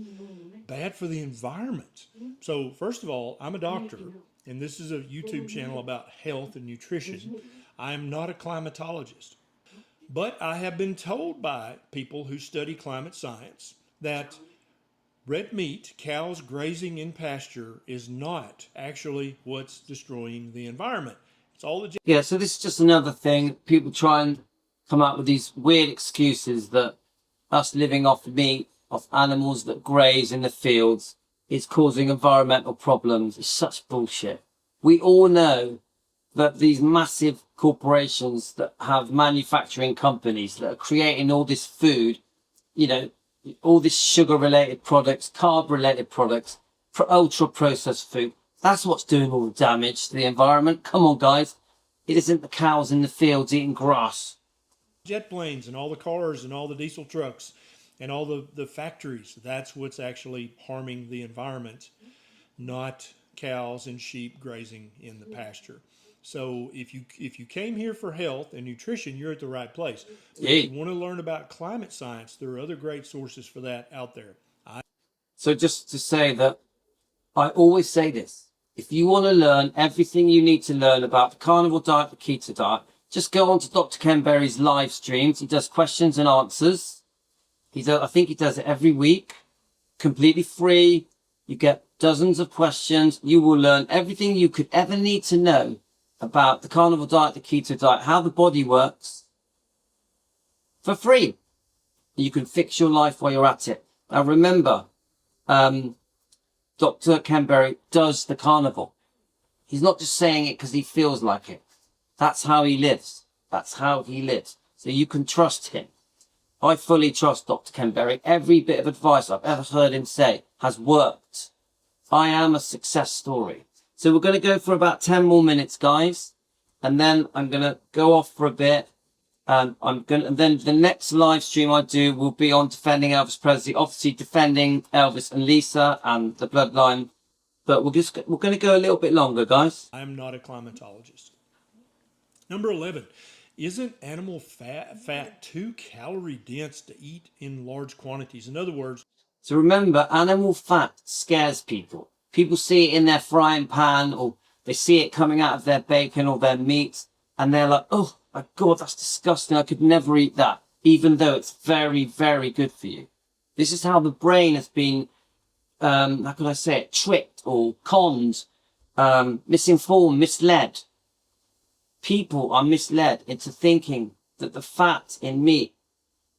B: bad for the environment? So first of all, I'm a doctor, and this is a YouTube channel about health and nutrition. I am not a climatologist, but I have been told by people who study climate science that red meat, cows grazing in pasture, is not actually what's destroying the environment. It's all the...
A: Yeah, so this is just another thing. People try and come up with these weird excuses that us living off meat, off animals that graze in the fields, is causing environmental problems. It's such bullshit. We all know that these massive corporations that have manufacturing companies that are creating all this food, you know, all this sugar-related products, carb-related products, ultra-processed food. That's what's doing all the damage to the environment. Come on, guys. It isn't the cows in the fields eating grass.
B: Jet planes and all the cars and all the diesel trucks and all the factories, that's what's actually harming the environment, not cows and sheep grazing in the pasture. So if you came here for health and nutrition, you're at the right place. But if you want to learn about climate science, there are other great sources for that out there.
A: So just to say that, I always say this. If you want to learn everything you need to learn about the carnivore diet, the keto diet, just go on to Dr. Ken Berry's live streams. He does questions and answers. I think he does it every week, completely free. You get dozens of questions. You will learn everything you could ever need to know about the carnivore diet, the keto diet, how the body works, for free. You can fix your life while you're at it. Now remember, Dr. Ken Berry does the carnivore. He's not just saying it because he feels like it. That's how he lives. That's how he lives. So you can trust him. I fully trust Dr. Ken Berry. Every bit of advice I've ever heard him say has worked. I am a success story. So we're going to go for about 10 more minutes, guys. And then I'm going to go off for a bit. And then the next live stream I do will be on defending Elvis Presley, obviously defending Elvis and Lisa and the bloodline. But we're going to go a little bit longer, guys.
B: I'm not a climatologist. Number 11, isn't animal fat too calorie dense to eat in large quantities? In other words...
A: So remember, animal fat scares people. People see it in their frying pan, or they see it coming out of their bacon or their meat, and they're like, oh my God, that's disgusting. I could never eat that, even though it's very, very good for you. This is how the brain has been, how can I say it, tricked or conned, misinformed, misled. People are misled into thinking that the fat in meat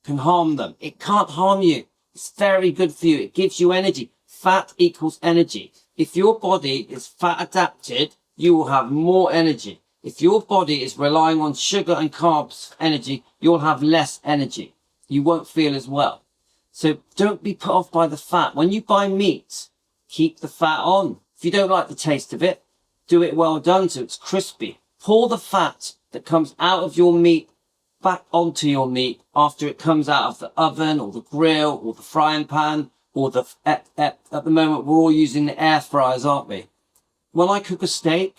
A: can harm them. It can't harm you. It's very good for you. It gives you energy. Fat equals energy. If your body is fat adapted, you will have more energy. If your body is relying on sugar and carbs for energy, you'll have less energy. You won't feel as well. So don't be put off by the fat. When you buy meat, keep the fat on. If you don't like the taste of it, do it well done so it's crispy. Pour the fat that comes out of your meat back onto your meat after it comes out of the oven or the grill or the frying pan. Or at the moment, we're all using the air fryers, aren't we? When I cook a steak,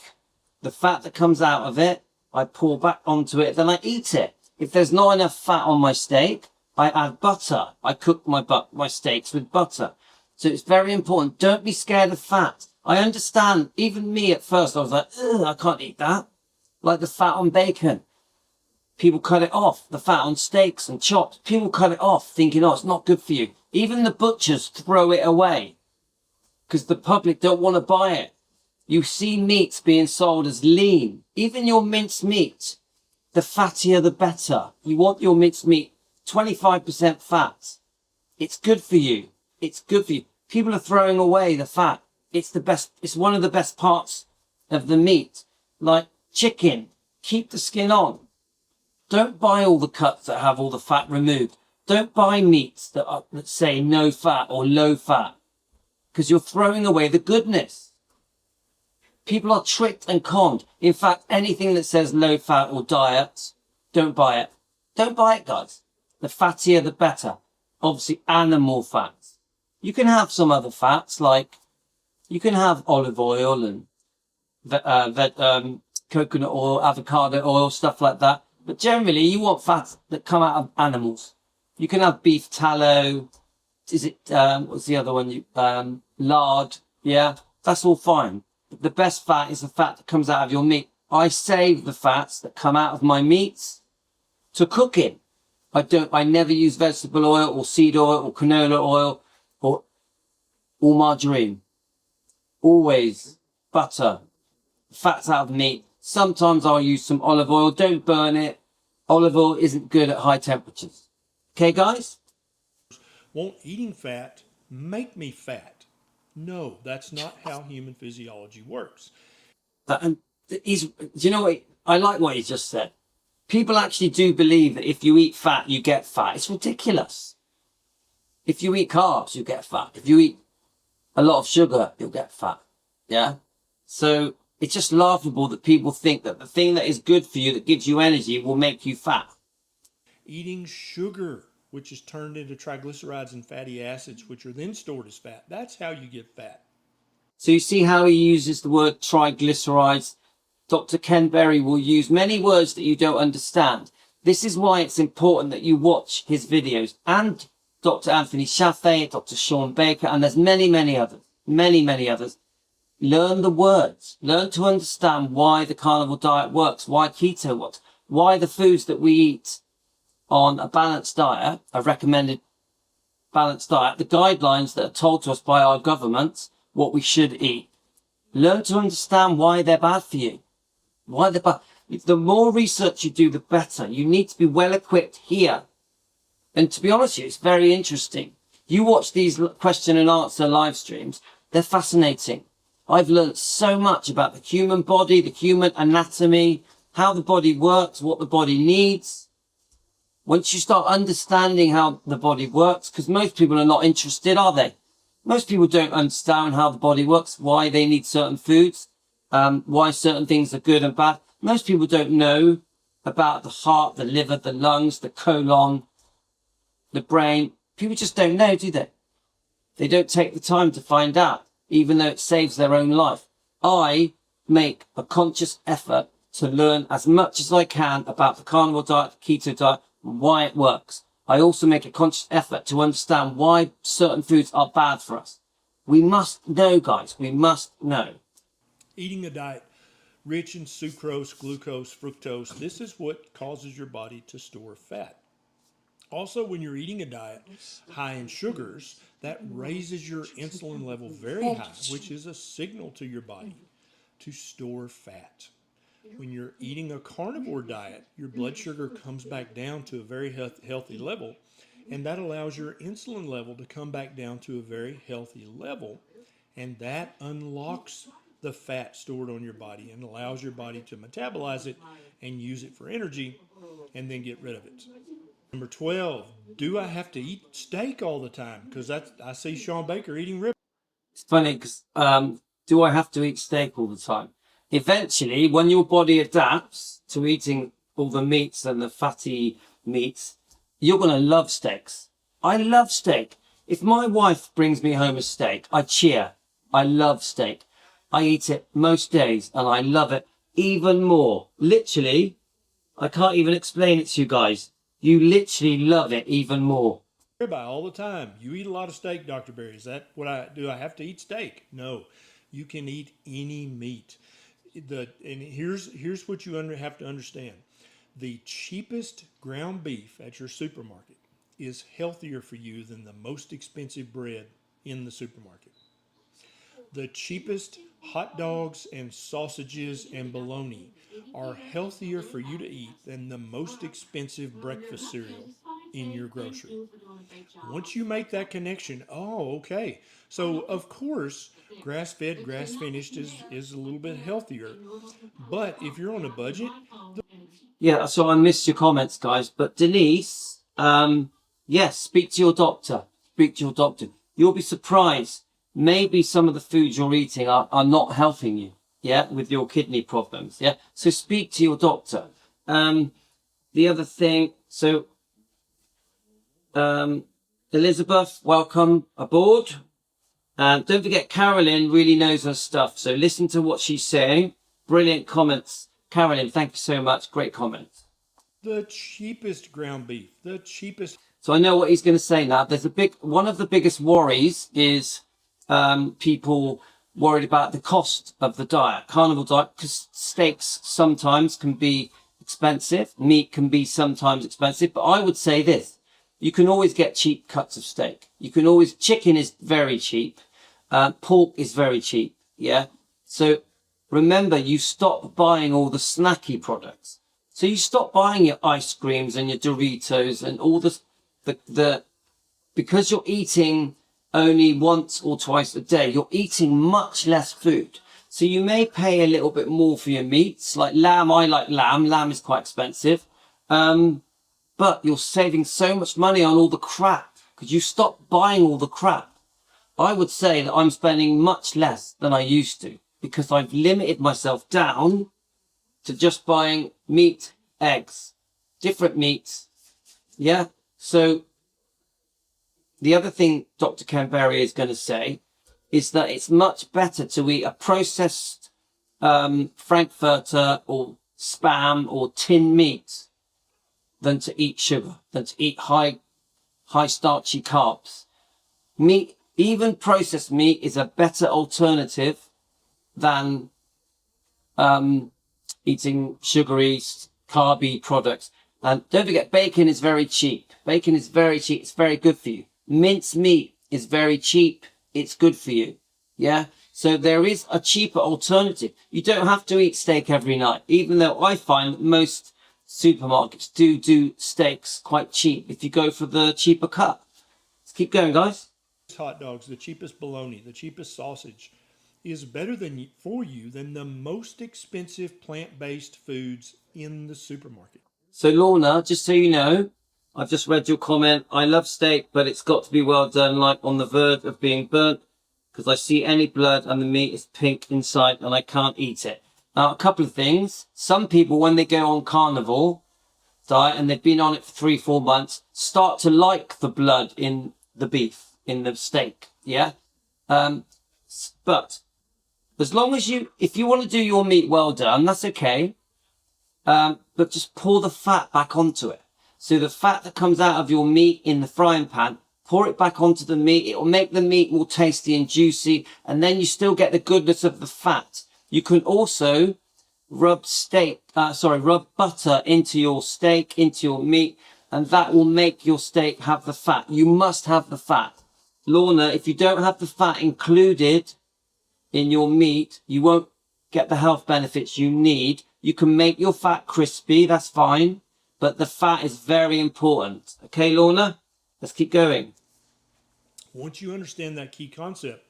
A: the fat that comes out of it, I pour back onto it, then I eat it. If there's not enough fat on my steak, I add butter. I cook my steaks with butter. So it's very important. Don't be scared of fat. I understand, even me at first, I was like, ugh, I can't eat that. Like the fat on bacon. People cut it off. The fat on steaks and chops. People cut it off thinking, oh, it's not good for you. Even the butchers throw it away because the public don't want to buy it. You see meats being sold as lean. Even your minced meat, the fattier the better. You want your minced meat 25% fat. It's good for you. It's good for you. People are throwing away the fat. It's the best. It's one of the best parts of the meat. Like chicken, keep the skin on. Don't buy all the cuts that have all the fat removed. Don't buy meats that say no fat or low fat, because you're throwing away the goodness. People are tricked and conned. In fact, anything that says low fat or diet, don't buy it. Don't buy it, guys. The fattier, the better. Obviously, animal fats. You can have some other fats, like you can have olive oil and coconut oil, avocado oil, stuff like that. But generally, you want fats that come out of animals. You can have beef tallow. Is it, what's the other one? Lard. Yeah, that's all fine. But the best fat is the fat that comes out of your meat. I save the fats that come out of my meats to cook in. I never use vegetable oil or seed oil or canola oil or margarine. Always butter, fats out of meat. Sometimes I'll use some olive oil. Don't burn it. Olive oil isn't good at high temperatures. Okay, guys?
B: Won't eating fat make me fat? No, that's not how human physiology works.
A: Do you know what? I like what he just said. People actually do believe that if you eat fat, you get fat. It's ridiculous. If you eat carbs, you get fat. If you eat a lot of sugar, you'll get fat. Yeah? So it's just laughable that people think that the thing that is good for you, that gives you energy, will make you fat.
B: Eating sugar, which is turned into triglycerides and fatty acids, which are then stored as fat. That's how you get fat.
A: So you see how he uses the word triglycerides. Dr. Ken Berry will use many words that you don't understand. This is why it's important that you watch his videos, and Dr. Anthony Chaffee, Dr. Sean Baker, and there's many others. Many others. Learn the words. Learn to understand why the carnivore diet works, why keto works, why the foods that we eat on a balanced diet, a recommended balanced diet, the guidelines that are told to us by our governments, what we should eat. Learn to understand why they're bad for you. Why they're bad. The more research you do, the better. You need to be well equipped here. And to be honest with you, it's very interesting. You watch these question and answer live streams, they're fascinating. I've learned so much about the human body, the human anatomy, how the body works, what the body needs. Once you start understanding how the body works, because most people are not interested, are they? Most people don't understand how the body works, why they need certain foods, why certain things are good and bad. Most people don't know about the heart, the liver, the lungs, the colon, the brain. People just don't know, do they? They don't take the time to find out, even though it saves their own life. I make a conscious effort to learn as much as I can about the carnivore diet, the keto diet, and why it works. I also make a conscious effort to understand why certain foods are bad for us. We must know, guys. We must know.
B: Eating a diet rich in sucrose, glucose, fructose, this is what causes your body to store fat. Also, when you're eating a diet high in sugars, that raises your insulin level very high, which is a signal to your body to store fat. When you're eating a carnivore diet, your blood sugar comes back down to a very healthy level, and that allows your insulin level to come back down to a very healthy level, and that unlocks the fat stored on your body and allows your body to metabolize it and use it for energy and then get rid of it. Number 12, do I have to eat steak all the time? Because I see Sean Baker eating ribs.
A: It's funny because do I have to eat steak all the time? Eventually, when your body adapts to eating all the meats and the fatty meats, you're going to love steaks. I love steak. If my wife brings me home a steak, I cheer. I love steak. I eat it most days and I love it even more. Literally, I can't even explain it to you guys. You literally love it even more.
B: Ribeye all the time. You eat a lot of steak, Dr. Berry. Is that what do? I have to eat steak? No, you can eat any meat. And here's what you have to understand. The cheapest ground beef at your supermarket is healthier for you than the most expensive bread in the supermarket. The cheapest hot dogs and sausages and bologna are healthier for you to eat than the most expensive breakfast cereal in your grocery. Once you make that connection, oh, okay. So, of course, grass-fed, grass-finished is a little bit healthier. But if you're on a budget...
A: Yeah, so I missed your comments, guys. But Denise, yes, speak to your doctor. Speak to your doctor. You'll be surprised. Maybe some of the foods you're eating are not helping you, yeah, with your kidney problems, yeah? So speak to your doctor. The other thing, so Elizabeth, welcome aboard. And don't forget, Carolyn really knows her stuff. So listen to what she's saying. Brilliant comments. Carolyn, thank you so much. Great comments.
B: The cheapest ground beef, the cheapest.
A: So I know what he's going to say now. One of the biggest worries is people worried about the cost of the diet, carnivore diet, because steaks sometimes can be expensive. Meat can be sometimes expensive. But I would say this, you can always get cheap cuts of steak. Chicken is very cheap. Pork is very cheap. Yeah. So remember, you stop buying all the snacky products. So you stop buying your ice creams and your Doritos and all because you're eating only once or twice a day, you're eating much less food. So you may pay a little bit more for your meats, like lamb. I like lamb. Lamb is quite expensive. But you're saving so much money on all the crap because you stop buying all the crap. I would say that I'm spending much less than I used to because I've limited myself down to just buying meat, eggs, different meats. Yeah. So the other thing Dr. Canberry is going to say is that it's much better to eat a processed frankfurter or spam or tin meat than to eat sugar, than to eat high starchy carbs. Meat, even processed meat, is a better alternative than eating sugary, carby products. And don't forget, bacon is very cheap. Bacon is very cheap. It's very good for you. Minced meat is very cheap. It's good for you. Yeah. So there is a cheaper alternative. You don't have to eat steak every night, even though I find that most supermarkets do steaks quite cheap if you go for the cheaper cut. Let's keep going, guys.
B: Hot dogs, the cheapest bologna, the cheapest sausage is better for you than the most expensive plant-based foods in the supermarket.
A: So Lorna, just so you know, I've just read your comment. I love steak, but it's got to be well done, like on the verge of being burnt, because I see any blood and the meat is pink inside and I can't eat it. Now, a couple of things. Some people, when they go on carnivore diet and they've been on it for 3-4 months, start to like the blood in the beef, in the steak. Yeah. But as long as if you want to do your meat well done, that's okay. But just pour the fat back onto it. So the fat that comes out of your meat in the frying pan, pour it back onto the meat. It will make the meat more tasty and juicy. And then you still get the goodness of the fat. You can also rub butter into your steak, into your meat, and that will make your steak have the fat. You must have the fat. Lorna, if you don't have the fat included in your meat, you won't get the health benefits you need. You can make your fat crispy, that's fine, but the fat is very important. Okay, Lorna? Let's keep going.
B: Once you understand that key concept,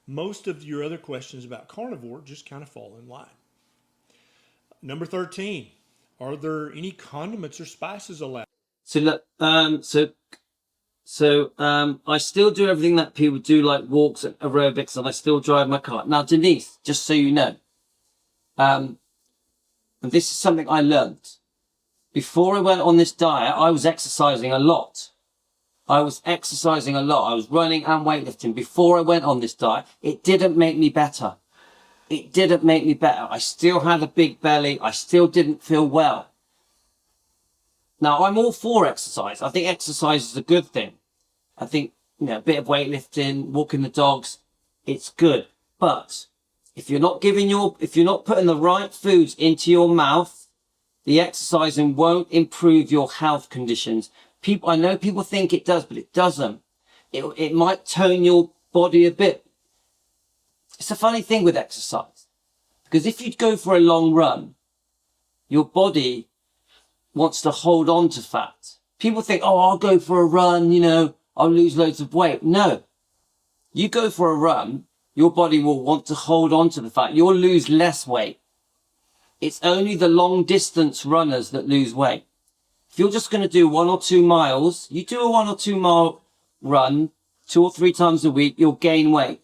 B: most of your other questions about carnivore just kind of fall in line. Number 13, are there any condiments or spices allowed?
A: So look, I still do everything that people do, like walks and aerobics, and I still drive my car. Now, Denise, just so you know, and this is something I learned. Before I went on this diet, I was exercising a lot. I was running and weightlifting before I went on this diet. It didn't make me better. I still had a big belly. I still didn't feel well. Now, I'm all for exercise. I think exercise is a good thing. I think, a bit of weightlifting, walking the dogs, it's good. But if you're not putting the right foods into your mouth, the exercising won't improve your health conditions. I know people think it does, but it doesn't. It might tone your body a bit. It's a funny thing with exercise, because if you go for a long run, your body wants to hold on to fat. People think, I'll go for a run, I'll lose loads of weight. No, you go for a run, your body will want to hold on to the fat. You'll lose less weight. It's only the long distance runners that lose weight. If you're just going to do 1 or 2 miles, you do a 1 or 2 mile run 2 or 3 times a week, you'll gain weight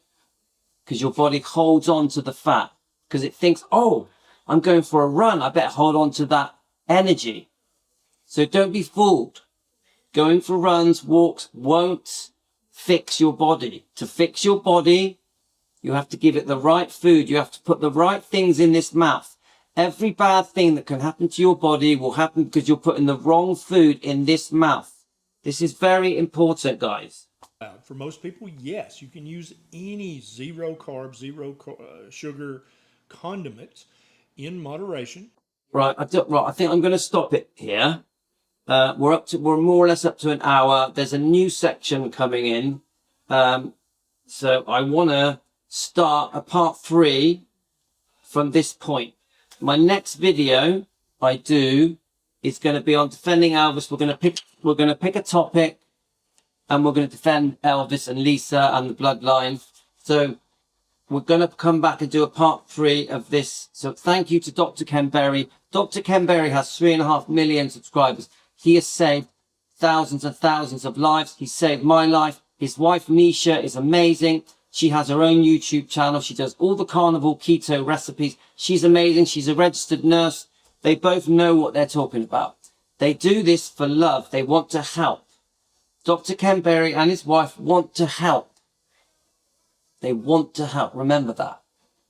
A: because your body holds on to the fat because it thinks, I'm going for a run. I better hold on to that energy. So don't be fooled. going for runs, walks won't fix your body. To fix your body, you have to give it the right food. You have to put the right things in this mouth. Every bad thing that can happen to your body will happen because you're putting the wrong food in this mouth. This is very important, guys.
B: For most people, yes, you can use any zero carb, sugar condiments in moderation.
A: Right, I think I'm going to stop it here. We're more or less up to an hour. There's a new section coming in. So I want to start a part 3 from this point. My next video I do is going to be on defending Elvis. We're going to pick a topic, and we're going to defend Elvis and Lisa and the bloodline. So we're going to come back and do a part 3 of this. So thank you to Dr. Ken Berry. Dr. Ken Berry has 3.5 million subscribers. He has saved thousands and thousands of lives. He saved my life. His wife, Nisha, is amazing. She has her own YouTube channel. She does all the carnivore keto recipes. She's amazing. She's a registered nurse. They both know what they're talking about. They do this for love. They want to help. Dr. Ken Berry and his wife want to help. They want to help. Remember that.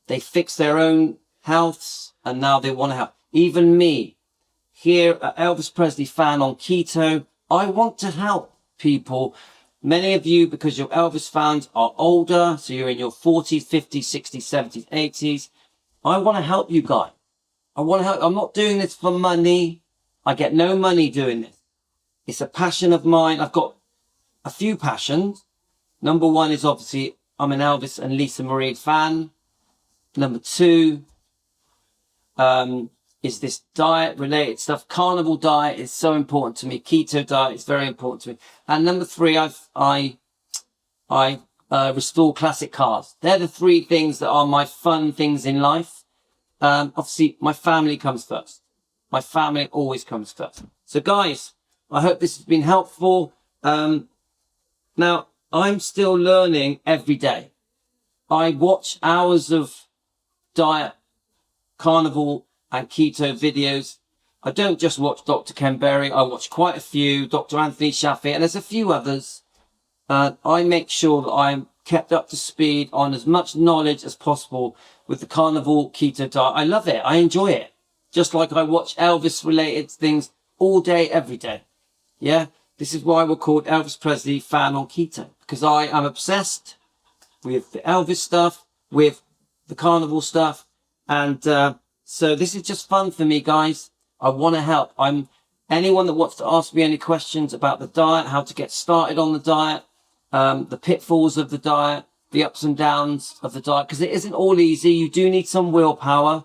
A: They fix their own healths and now they want to help. Even me, here at Elvis Presley Fan on Keto, I want to help people. Many of you, because you're Elvis fans, are older, so you're in your 40s, 50s, 60s, 70s, 80s. I want to help you guys. I want to help. I'm not doing this for money. I get no money doing this. It's a passion of mine. I've got a few passions. Number 1 is obviously I'm an Elvis and Lisa Marie fan. Number 2 is this diet related stuff. Carnivore diet is so important to me. Keto diet is very important to me. And number 3, I restore classic cars. They're the 3 things that are my fun things in life. Obviously my family comes first. My family always comes first. So guys, I hope this has been helpful. Now I'm still learning every day. I watch hours of diet, carnivore and keto videos. I don't just watch Dr. Ken Berry. I watch quite a few, Dr. Anthony Shaffi, and there's a few others. I make sure that I'm kept up to speed on as much knowledge as possible with the carnivore keto diet. I love it. I enjoy it. Just like I watch Elvis related things all day, every day. Yeah. This is why we're called Elvis Presley Fan on Keto, because I am obsessed with the Elvis stuff, with the carnivore stuff. And, so this is just fun for me, guys. I want to help. Anyone that wants to ask me any questions about the diet, how to get started on the diet, the pitfalls of the diet, the ups and downs of the diet, because it isn't all easy. You do need some willpower.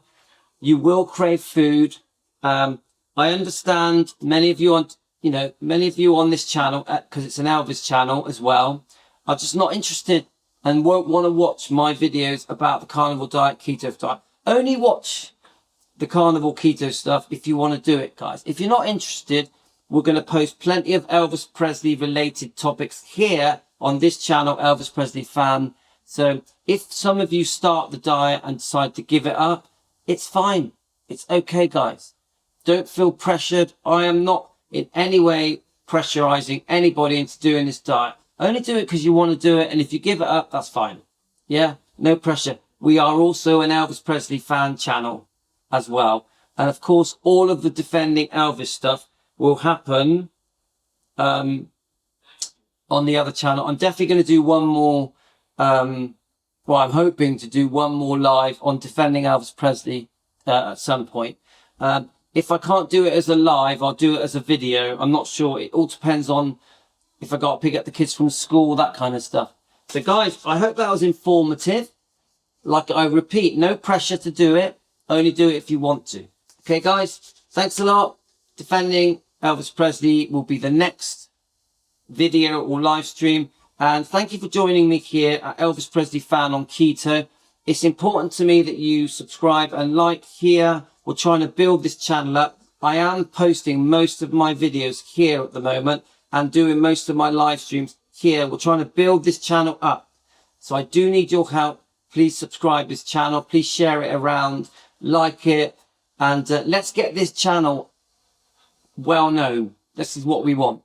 A: You will crave food. I understand many of you on this channel, because it's an Elvis channel as well, are just not interested and won't want to watch my videos about the carnivore diet, keto diet. Only watch the carnivore keto stuff if you want to do it, guys. If you're not interested, we're going to post plenty of Elvis Presley related topics here on this channel, Elvis Presley Fan. So if some of you start the diet and decide to give it up, it's fine. It's okay, guys. Don't feel pressured. I am not in any way pressurizing anybody into doing this diet. Only do it because you want to do it. And if you give it up, that's fine. Yeah, no pressure. We are also an Elvis Presley Fan channel as well. And of course, all of the defending Elvis stuff will happen on the other channel. I'm definitely going to do one more, I'm hoping to do one more live on defending Elvis Presley at some point. If I can't do it as a live, I'll do it as a video. I'm not sure. It all depends on if I got to pick up the kids from school, that kind of stuff. So guys, I hope that was informative. Like I repeat, no pressure to do it. Only do it if you want to. Okay, guys, thanks a lot. Defending Elvis Presley will be the next video or live stream. And thank you for joining me here at Elvis Presley Fan on Keto. It's important to me that you subscribe and like here. We're trying to build this channel up. I am posting most of my videos here at the moment and doing most of my live streams here. We're trying to build this channel up. So I do need your help. Please subscribe this channel. Please share it around. Like it, and let's get this channel well known. This is what we want.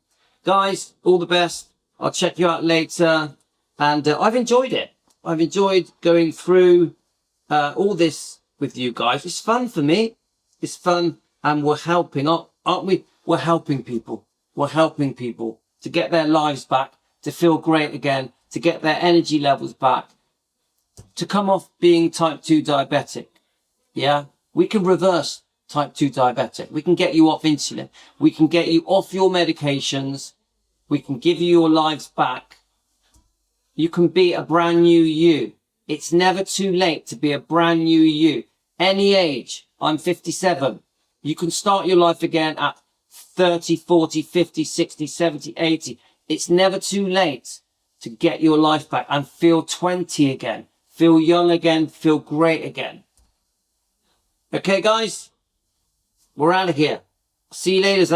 A: guys, all the best. I'll check you out later. And I've enjoyed it. I've enjoyed going through all this with you guys. It's fun for me. It's fun, and we're helping, aren't we? We're helping people. We're helping people to get their lives back, to feel great again, to get their energy levels back, to come off being type 2 diabetic. Yeah, we can reverse type 2 diabetic. We can get you off insulin. We can get you off your medications. We can give you your lives back. You can be a brand new you. It's never too late to be a brand new you. Any age. I'm 57. You can start your life again at 30, 40, 50, 60, 70, 80. It's never too late to get your life back and feel 20 again. Feel young again. Feel great again. Okay, guys? We're out of here. See you later.